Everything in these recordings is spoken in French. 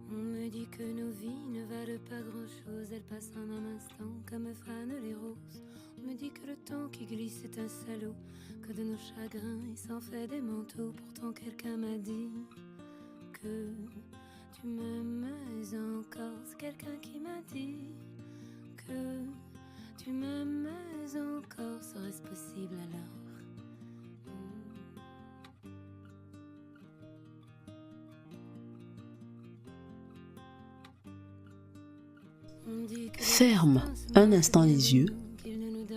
On me dit que nos vies ne valent pas grand-chose, elles passent en un instant comme fanent les roses. On me dit que le temps qui glisse est un salaud, que de nos chagrins il s'en fait des manteaux. Pourtant quelqu'un m'a dit que tu m'aimes encore. C'est quelqu'un qui m'a dit que tu m'aimes encore. Serait-ce possible alors? Ferme un instant les yeux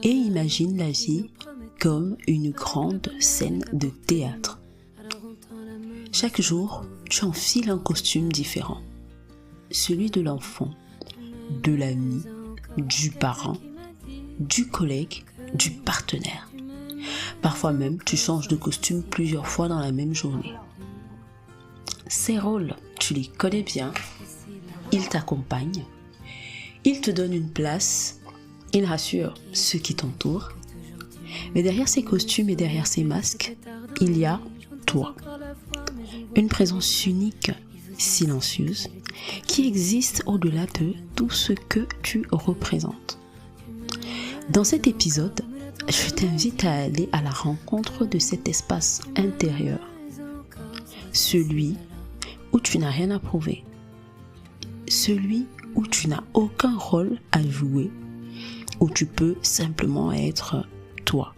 et imagine la vie comme une grande scène de théâtre. Chaque jour, tu enfiles un costume différent. Celui de l'enfant, de l'ami, du parent, du collègue, du partenaire. Parfois même, tu changes de costume plusieurs fois dans la même journée. Ces rôles, tu les connais bien, ils t'accompagnent, ils te donnent une place, ils rassurent ceux qui t'entourent. Mais derrière ces costumes et derrière ces masques, il y a toi. Une présence unique, silencieuse, qui existe au-delà de tout ce que tu représentes. Dans cet épisode, je t'invite à aller à la rencontre de cet espace intérieur, celui où tu n'as rien à prouver, celui où tu n'as aucun rôle à jouer, où tu peux simplement être toi.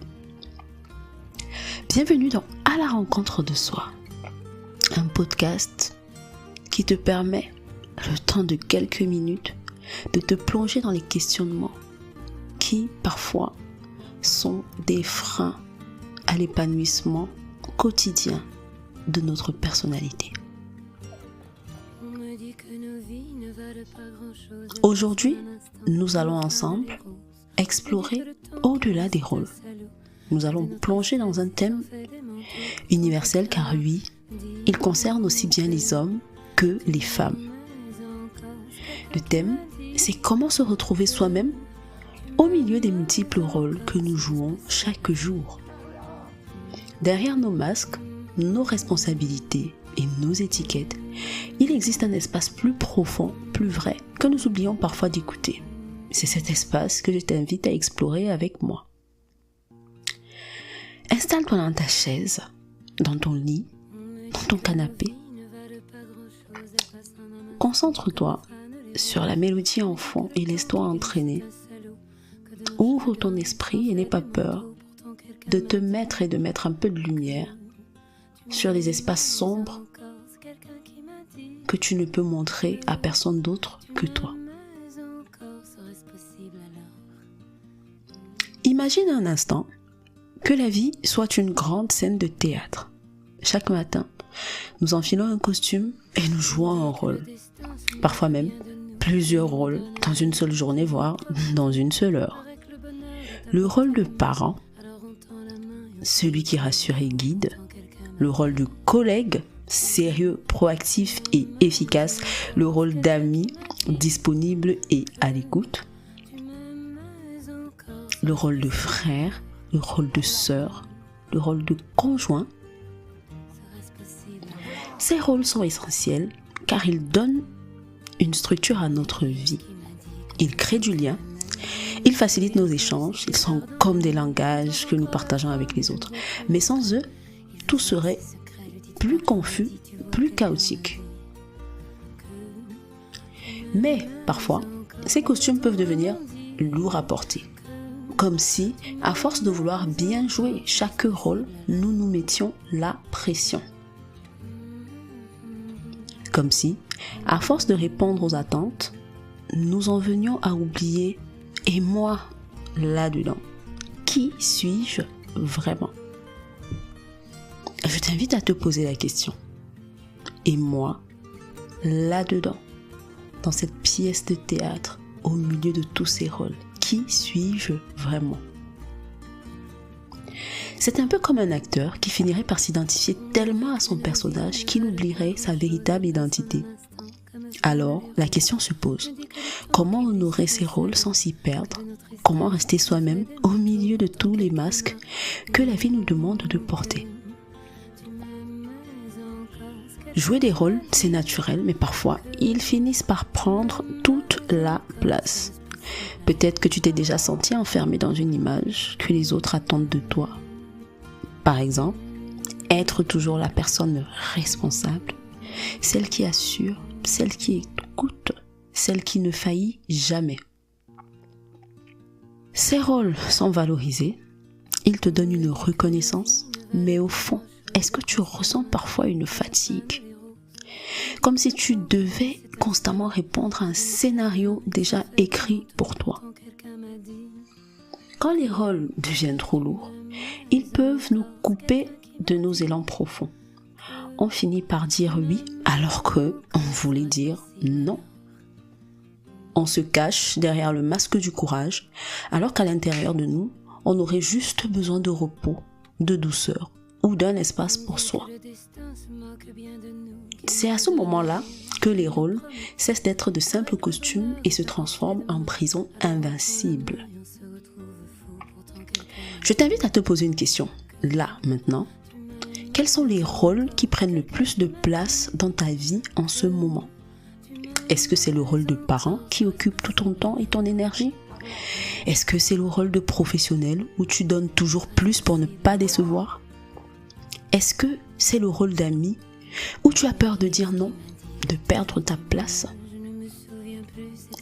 Bienvenue dans À la rencontre de soi, un podcast qui te permet, le temps de quelques minutes, de te plonger dans les questionnements qui, parfois, sont des freins à l'épanouissement quotidien de notre personnalité. Aujourd'hui, nous allons ensemble explorer au-delà des rôles. Nous allons plonger dans un thème universel car oui, il concerne aussi bien les hommes que les femmes. Le thème, c'est comment se retrouver soi-même au milieu des multiples rôles que nous jouons chaque jour. Derrière nos masques, nos responsabilités et nos étiquettes, il existe un espace plus profond, plus vrai, que nous oublions parfois d'écouter. C'est cet espace que je t'invite à explorer avec moi. Installe-toi dans ta chaise, dans ton lit, dans ton canapé. Concentre-toi sur la mélodie en fond et laisse-toi entraîner. Ouvre ton esprit et n'aie pas peur de te mettre et de mettre un peu de lumière sur les espaces sombres que tu ne peux montrer à personne d'autre que toi. Imagine un instant que la vie soit une grande scène de théâtre. Chaque matin, nous enfilons un costume et nous jouons un rôle. Parfois même plusieurs rôles dans une seule journée, voire dans une seule heure. Le rôle de parent, celui qui rassure et guide. Le rôle de collègue, sérieux, proactif et efficace. Le rôle d'ami, disponible et à l'écoute. Le rôle de frère, le rôle de sœur, le rôle de conjoint. Ces rôles sont essentiels car ils donnent une structure à notre vie. Ils créent du lien, ils facilitent nos échanges, ils sont comme des langages que nous partageons avec les autres. Mais sans eux, tout serait plus confus, plus chaotique. Mais parfois, ces costumes peuvent devenir lourds à porter. Comme si, à force de vouloir bien jouer chaque rôle, nous nous mettions la pression. Comme si, à force de répondre aux attentes, nous en venions à oublier « et moi, là-dedans, qui suis-je vraiment ?» Je t'invite à te poser la question. Et moi, là-dedans, dans cette pièce de théâtre, au milieu de tous ces rôles, qui suis-je vraiment ? C'est un peu comme un acteur qui finirait par s'identifier tellement à son personnage qu'il oublierait sa véritable identité. Alors, la question se pose. Comment honorer ses rôles sans s'y perdre? Comment rester soi-même au milieu de tous les masques que la vie nous demande de porter? Jouer des rôles, c'est naturel, mais parfois, ils finissent par prendre toute la place. Peut-être que tu t'es déjà senti enfermé dans une image que les autres attendent de toi. Par exemple, être toujours la personne responsable, celle qui assure, celle qui écoute, celle qui ne faillit jamais. Ces rôles sont valorisés, ils te donnent une reconnaissance, mais au fond, est-ce que tu ressens parfois une fatigue? Comme si tu devais constamment répondre à un scénario déjà écrit pour toi. Quand les rôles deviennent trop lourds, ils peuvent nous couper de nos élans profonds. On finit par dire oui alors qu'on voulait dire non. On se cache derrière le masque du courage alors qu'à l'intérieur de nous, on aurait juste besoin de repos, de douceur ou d'un espace pour soi. C'est à ce moment-là que les rôles cessent d'être de simples costumes et se transforment en prison invincible. Je t'invite à te poser une question, là, maintenant. Quels sont les rôles qui prennent le plus de place dans ta vie en ce moment? Est-ce que c'est le rôle de parent qui occupe tout ton temps et ton énergie? Est-ce que c'est le rôle de professionnel où tu donnes toujours plus pour ne pas décevoir? Est-ce que c'est le rôle d'ami où tu as peur de dire non, de perdre ta place?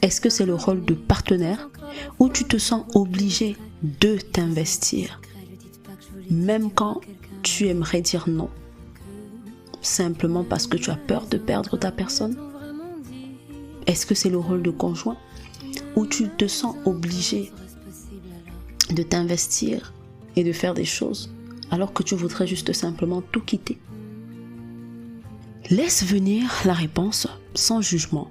Est-ce que c'est le rôle de partenaire où tu te sens obligé de t'investir, même quand tu aimerais dire non, simplement parce que tu as peur de perdre ta personne? Est-ce que c'est le rôle de conjoint où tu te sens obligé de t'investir et de faire des choses alors que tu voudrais juste simplement tout quitter? Laisse venir la réponse sans jugement.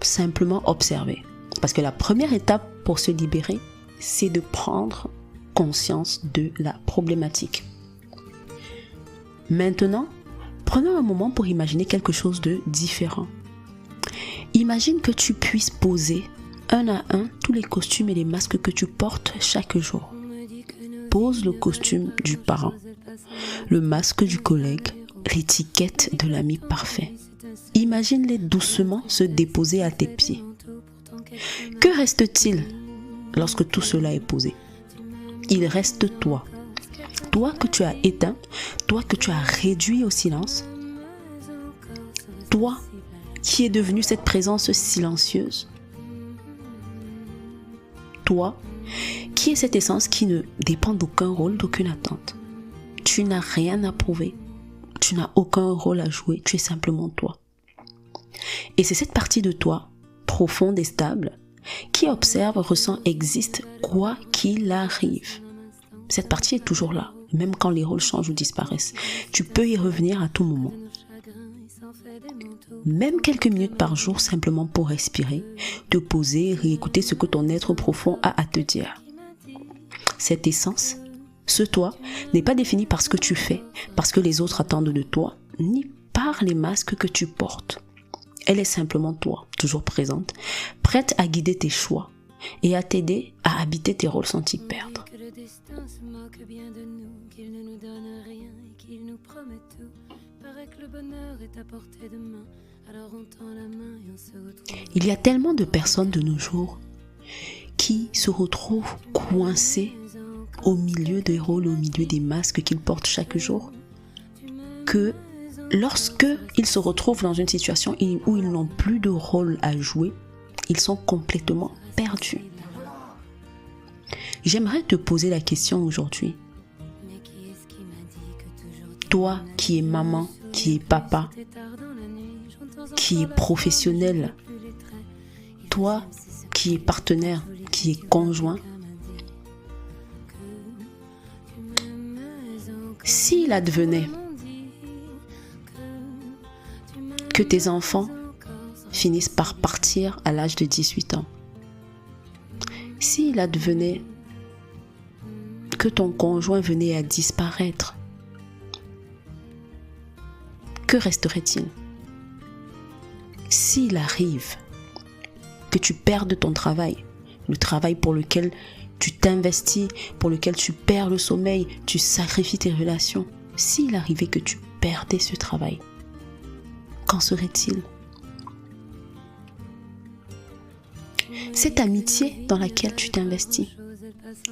Simplement observer. Parce que la première étape pour se libérer, c'est de prendre conscience de la problématique. Maintenant, prenons un moment pour imaginer quelque chose de différent. Imagine que tu puisses poser un à un tous les costumes et les masques que tu portes chaque jour. Pose le costume du parent, le masque du collègue, l'étiquette de l'ami parfait. Imagine-les doucement se déposer à tes pieds. Que reste-t-il lorsque tout cela est posé? Il reste toi. Toi que tu as éteint, toi que tu as réduit au silence. Toi qui es devenu cette présence silencieuse. Toi qui es cette essence qui ne dépend d'aucun rôle, d'aucune attente. Tu n'as rien à prouver. Tu n'as aucun rôle à jouer. Tu es simplement toi. Et c'est cette partie de toi, profonde et stable, qui observe, ressent, existe, quoi qu'il arrive. Cette partie est toujours là, même quand les rôles changent ou disparaissent. Tu peux y revenir à tout moment. Même quelques minutes par jour, simplement pour respirer, te poser, réécouter ce que ton être profond a à te dire. Cette essence, ce toi, n'est pas défini par ce que tu fais, parce que les autres attendent de toi, ni par les masques que tu portes. Elle est simplement toi, toujours présente, prête à guider tes choix et à t'aider à habiter tes rôles sans t'y perdre. Il y a tellement de personnes de nos jours qui se retrouvent coincées au milieu des rôles, au milieu des masques qu'ils portent chaque jour, que lorsque ils se retrouvent dans une situation où ils n'ont plus de rôle à jouer, ils sont complètement perdus. J'aimerais te poser la question aujourd'hui. Toi qui es maman, qui es papa, qui est professionnel, toi qui es partenaire, qui est conjoint, s'il advenait que tes enfants finissent par partir à l'âge de 18 ans, s'il advenait que ton conjoint venait à disparaître, que resterait-il? S'il arrive que tu perdes ton travail, le travail pour lequel tu t'investis, pour lequel tu perds le sommeil, tu sacrifies tes relations, s'il arrivait que tu perdais ce travail, qu'en serait-il? Cette amitié dans laquelle tu t'investis,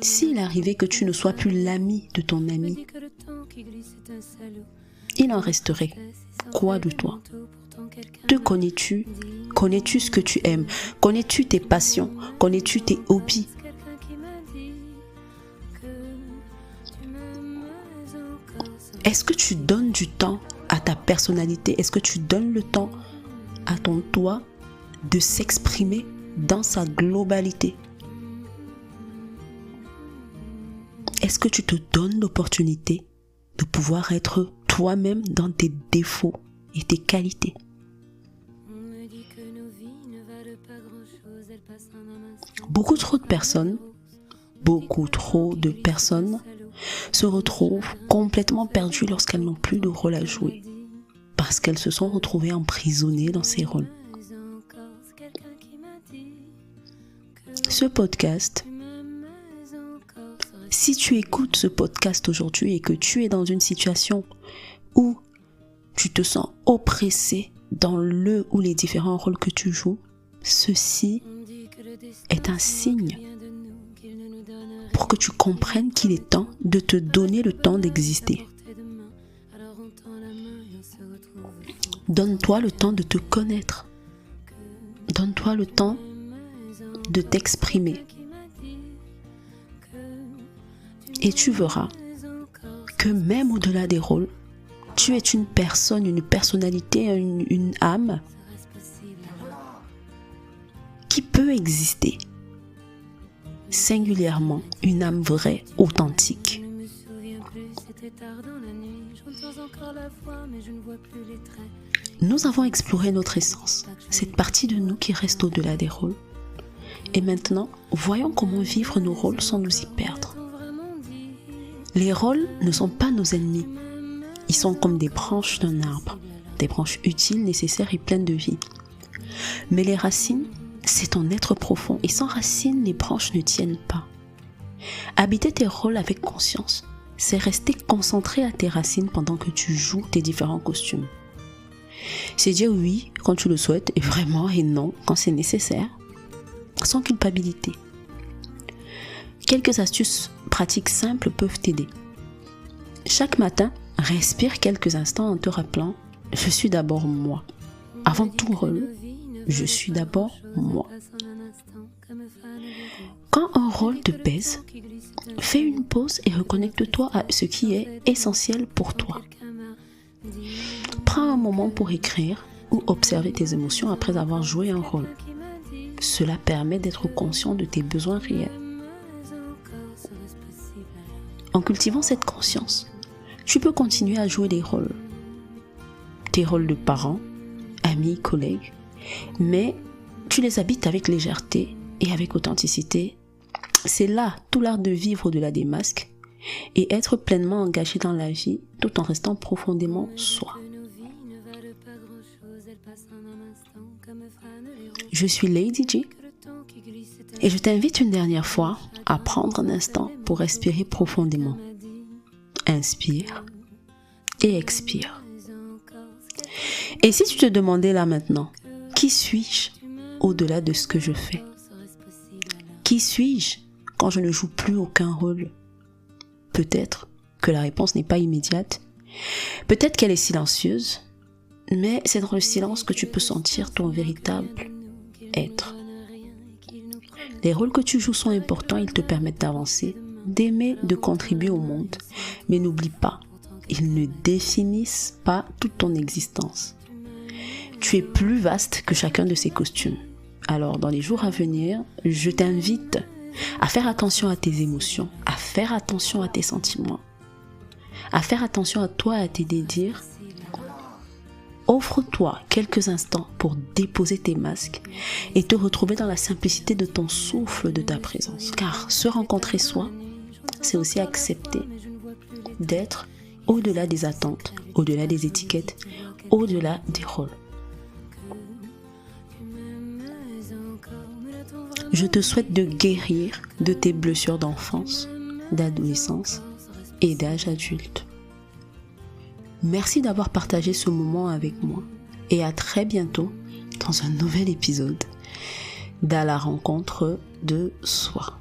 s'il arrivait que tu ne sois plus l'ami de ton ami, il en resterait quoi de toi? Te connais-tu? Connais-tu ce que tu aimes? Connais-tu tes passions? Connais-tu tes hobbies? Est-ce que tu donnes du temps à ta personnalité? Est-ce que tu donnes le temps à ton toi de s'exprimer dans sa globalité? Est-ce que tu te donnes l'opportunité de pouvoir être toi-même dans tes défauts et tes qualités? Beaucoup trop de personnes se retrouvent complètement perdues lorsqu'elles n'ont plus de rôle à jouer, parce qu'elles se sont retrouvées emprisonnées dans ces rôles. Ce podcast, si tu écoutes ce podcast aujourd'hui et que tu es dans une situation où tu te sens oppressé dans le ou les différents rôles que tu joues, ceci est un signe pour que tu comprennes qu'il est temps de te donner le temps d'exister. Donne-toi le temps de te connaître. Donne-toi le temps de t'exprimer. Et tu verras que même au-delà des rôles, tu es une personne, une personnalité, une âme qui peut exister. Singulièrement, une âme vraie, authentique. Nous avons exploré notre essence, cette partie de nous qui reste au-delà des rôles. Et maintenant, voyons comment vivre nos rôles sans nous y perdre. Les rôles ne sont pas nos ennemis. Ils sont comme des branches d'un arbre, des branches utiles, nécessaires et pleines de vie. Mais les racines, c'est ton être profond, et sans racines, les branches ne tiennent pas. Habiter tes rôles avec conscience, c'est rester concentré à tes racines pendant que tu joues tes différents costumes. C'est dire oui quand tu le souhaites, et vraiment, et non quand c'est nécessaire, sans culpabilité. Quelques astuces pratiques simples peuvent t'aider. Chaque matin, respire quelques instants en te rappelant « Je suis d'abord moi ». Avant tout rôle, je suis d'abord moi. Quand un rôle te pèse, fais une pause et reconnecte-toi à ce qui est essentiel pour toi. Prends un moment pour écrire ou observer tes émotions après avoir joué un rôle. Cela permet d'être conscient de tes besoins réels. En cultivant cette conscience, tu peux continuer à jouer des rôles. Tes rôles de parents, amis, collègues, mais tu les habites avec légèreté et avec authenticité. C'est là tout l'art de vivre au-delà des masques et être pleinement engagé dans la vie tout en restant profondément soi. Je suis Lady G et je t'invite une dernière fois à prendre un instant pour respirer profondément. Inspire et expire. Et si tu te demandais là maintenant, qui suis-je au-delà de ce que je fais? Qui suis-je quand je ne joue plus aucun rôle? Peut-être que la réponse n'est pas immédiate. Peut-être qu'elle est silencieuse, mais c'est dans le silence que tu peux sentir ton véritable être. Les rôles que tu joues sont importants, ils te permettent d'avancer, d'aimer, de contribuer au monde. Mais n'oublie pas, ils ne définissent pas toute ton existence. Tu es plus vaste que chacun de ces costumes. Alors, dans les jours à venir, je t'invite à faire attention à tes émotions, à faire attention à tes sentiments, à faire attention à toi et à tes désirs. Offre-toi quelques instants pour déposer tes masques et te retrouver dans la simplicité de ton souffle, de ta présence. Car se rencontrer soi, c'est aussi accepter d'être au-delà des attentes, au-delà des étiquettes, au-delà des rôles. je te souhaite de guérir de tes blessures d'enfance, d'adolescence et d'âge adulte. Merci d'avoir partagé ce moment avec moi et à très bientôt dans un nouvel épisode d'À la rencontre de soi.